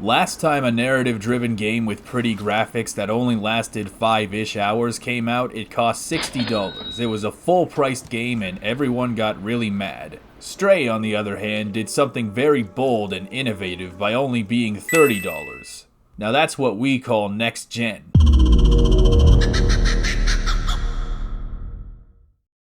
Last time a narrative-driven game with pretty graphics that only lasted 5-ish hours came out, it cost $60. It was a full-priced game and everyone got really mad. Stray, on the other hand, did something very bold and innovative by only being $30. Now that's what we call next gen.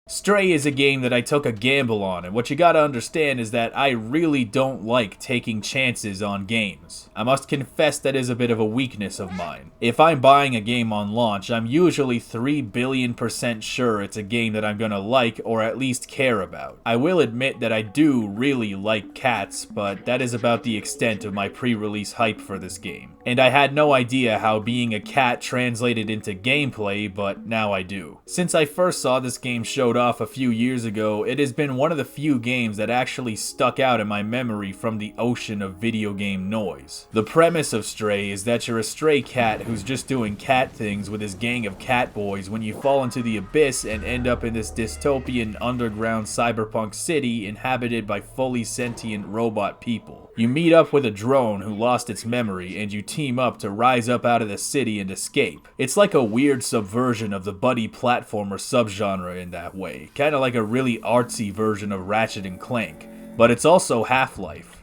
Stray is a game that I took a gamble on, and what you gotta understand is that I really don't like taking chances on games. I must confess that is a bit of a weakness of mine. If I'm buying a game on launch, I'm usually 3,000,000,000% sure it's a game that I'm gonna like or at least care about. I will admit that I do really like cats, but that is about the extent of my pre-release hype for this game. And I had no idea how being a cat translated into gameplay, but now I do. Since I first saw this game showed off a few years ago, it has been one of the few games that actually stuck out in my memory from the ocean of video game noise. The premise of Stray is that you're a stray cat who's just doing cat things with his gang of cat boys when you fall into the abyss and end up in this dystopian underground cyberpunk city inhabited by fully sentient robot people. You meet up with a drone who lost its memory and you team up to rise up out of the city and escape. It's like a weird subversion of the buddy platformer subgenre in that way, kinda like a really artsy version of Ratchet and Clank, but it's also Half-Life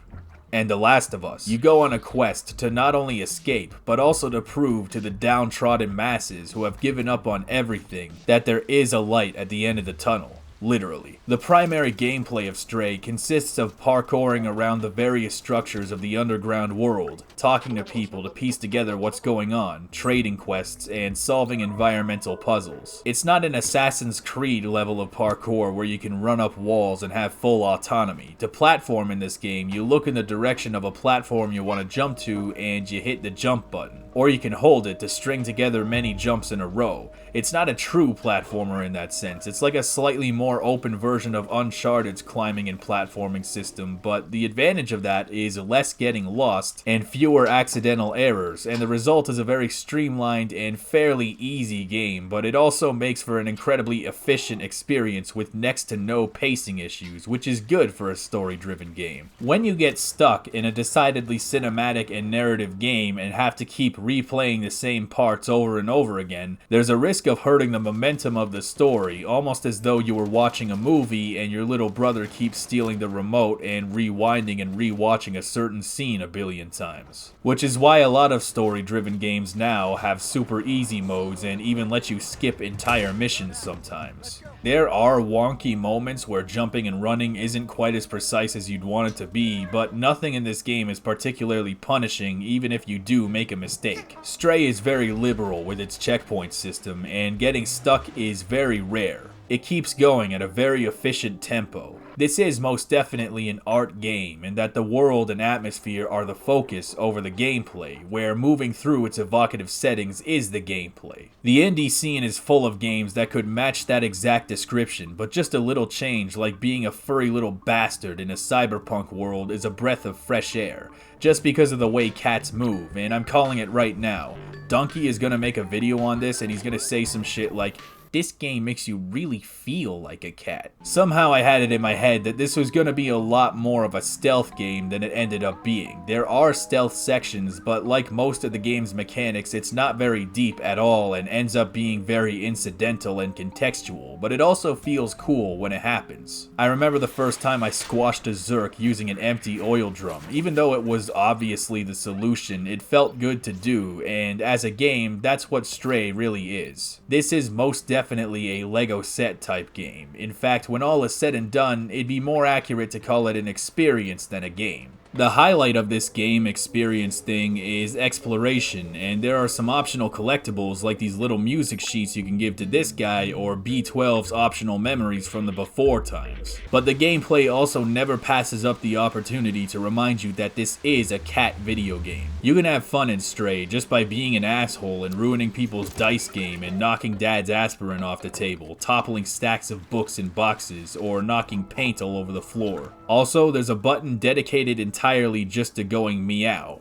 and The Last of Us. You go on a quest to not only escape, but also to prove to the downtrodden masses who have given up on everything that there is a light at the end of the tunnel. Literally. The primary gameplay of Stray consists of parkouring around the various structures of the underground world, talking to people to piece together what's going on, trading quests, and solving environmental puzzles. It's not an Assassin's Creed level of parkour where you can run up walls and have full autonomy. To platform in this game, you look in the direction of a platform you want to jump to and you hit the jump button. Or you can hold it to string together many jumps in a row. It's not a true platformer in that sense. It's like a slightly more open version of Uncharted's climbing and platforming system, but the advantage of that is less getting lost and fewer accidental errors, and the result is a very streamlined and fairly easy game, but it also makes for an incredibly efficient experience with next to no pacing issues, which is good for a story-driven game. When you get stuck in a decidedly cinematic and narrative game and have to keep replaying the same parts over and over again, there's a risk of hurting the momentum of the story, almost as though you were watching a movie and your little brother keeps stealing the remote and rewinding and rewatching a certain scene a billion times. Which is why a lot of story-driven games now have super easy modes and even let you skip entire missions sometimes. There are wonky moments where jumping and running isn't quite as precise as you'd want it to be, but nothing in this game is particularly punishing even if you do make a mistake. Stray is very liberal with its checkpoint system, and getting stuck is very rare. It keeps going at a very efficient tempo. This is most definitely an art game, in that the world and atmosphere are the focus over the gameplay, where moving through its evocative settings is the gameplay. The indie scene is full of games that could match that exact description, but just a little change, like being a furry little bastard in a cyberpunk world, is a breath of fresh air, just because of the way cats move, and I'm calling it right now. Donkey is gonna make a video on this and he's gonna say some shit like, "This game makes you really feel like a cat." Somehow I had it in my head that this was gonna be a lot more of a stealth game than it ended up being. There are stealth sections, but like most of the game's mechanics, it's not very deep at all and ends up being very incidental and contextual, but it also feels cool when it happens. I remember the first time I squashed a Zerk using an empty oil drum. Even though it was obviously the solution, it felt good to do, and as a game, that's what Stray really is. This is most definitely a Lego set type game. In fact, when all is said and done, it'd be more accurate to call it an experience than a game. The highlight of this game experience thing is exploration, and there are some optional collectibles like these little music sheets you can give to this guy or B12's optional memories from the before times. But the gameplay also never passes up the opportunity to remind you that this is a cat video game. You can have fun in Stray just by being an asshole and ruining people's dice game and knocking dad's aspirin off the table, toppling stacks of books and boxes, or knocking paint all over the floor. Also, there's a button dedicated entirely just to going meow.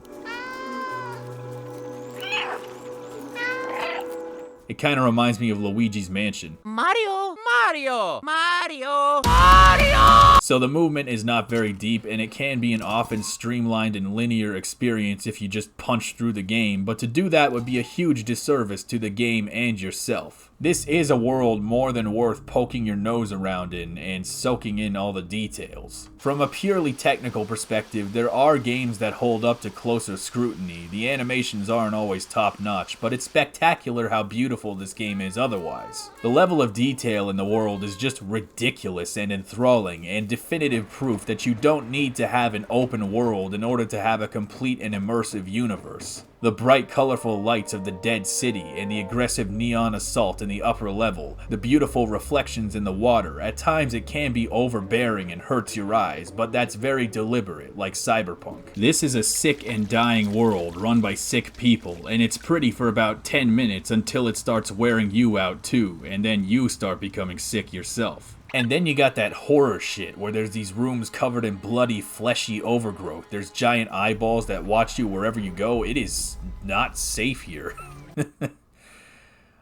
It kinda reminds me of Luigi's Mansion. Mario! Mario! Mario! Mario! So the movement is not very deep, and it can be an often streamlined and linear experience if you just punch through the game, but to do that would be a huge disservice to the game and yourself. This is a world more than worth poking your nose around in and soaking in all the details. From a purely technical perspective, there are games that hold up to closer scrutiny. The animations aren't always top-notch, but it's spectacular how beautiful this game is otherwise. The level of detail in the world is just ridiculous and enthralling, and definitive proof that you don't need to have an open world in order to have a complete and immersive universe. The bright, colorful lights of the dead city and the aggressive neon assault in the upper level, the beautiful reflections in the water. At times it can be overbearing and hurts your eyes, but that's very deliberate, like Cyberpunk. This is a sick and dying world run by sick people, and it's pretty for about 10 minutes until it starts wearing you out too, and then you start becoming sick yourself. And then you got that horror shit where there's these rooms covered in bloody, fleshy overgrowth. There's giant eyeballs that watch you wherever you go. It is not safe here.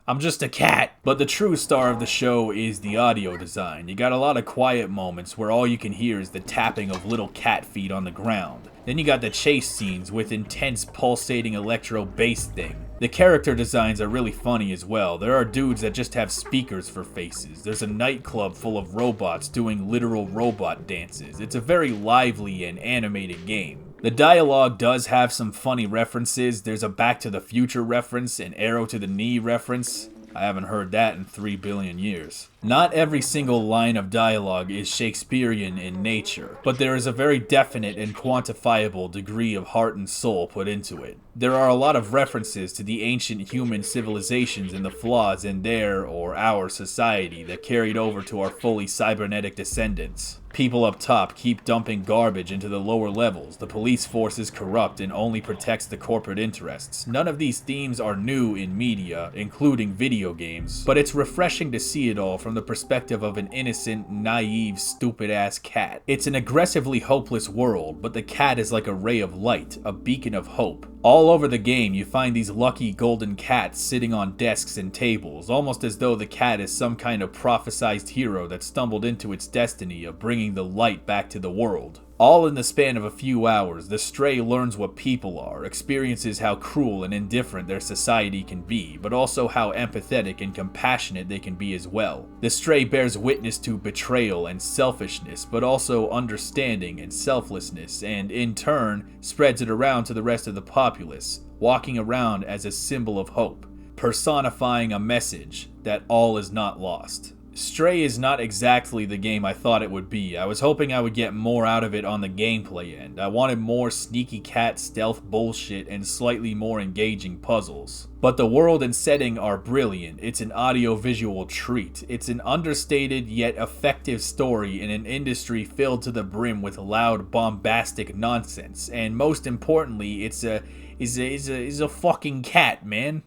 I'm just a cat. But the true star of the show is the audio design. You got a lot of quiet moments where all you can hear is the tapping of little cat feet on the ground. Then you got the chase scenes with intense pulsating electro bass thing. The character designs are really funny as well. There are dudes that just have speakers for faces. There's a nightclub full of robots doing literal robot dances. It's a very lively and animated game. The dialogue does have some funny references. There's a Back to the Future reference, an Arrow to the Knee reference. I haven't heard that in 3 billion years. Not every single line of dialogue is Shakespearean in nature, but there is a very definite and quantifiable degree of heart and soul put into it. There are a lot of references to the ancient human civilizations and the flaws in their or our society that carried over to our fully cybernetic descendants. People up top keep dumping garbage into the lower levels. The police force is corrupt and only protects the corporate interests. None of these themes are new in media, including video games, but it's refreshing to see it all from the perspective of an innocent, naive, stupid-ass cat. It's an aggressively hopeless world, but the cat is like a ray of light, a beacon of hope. All over the game, you find these lucky golden cats sitting on desks and tables, almost as though the cat is some kind of prophesized hero that stumbled into its destiny of bringing the light back to the world. All in the span of a few hours, the stray learns what people are, experiences how cruel and indifferent their society can be, but also how empathetic and compassionate they can be as well. The stray bears witness to betrayal and selfishness, but also understanding and selflessness, and in turn, spreads it around to the rest of the populace, walking around as a symbol of hope, personifying a message that all is not lost. Stray is not exactly the game I thought it would be. I was hoping I would get more out of it on the gameplay end. I wanted more sneaky cat stealth bullshit and slightly more engaging puzzles. But the world and setting are brilliant. It's an audio-visual treat. It's an understated yet effective story in an industry filled to the brim with loud, bombastic nonsense. And most importantly, it's a fucking cat, man.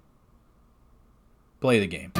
Play the game.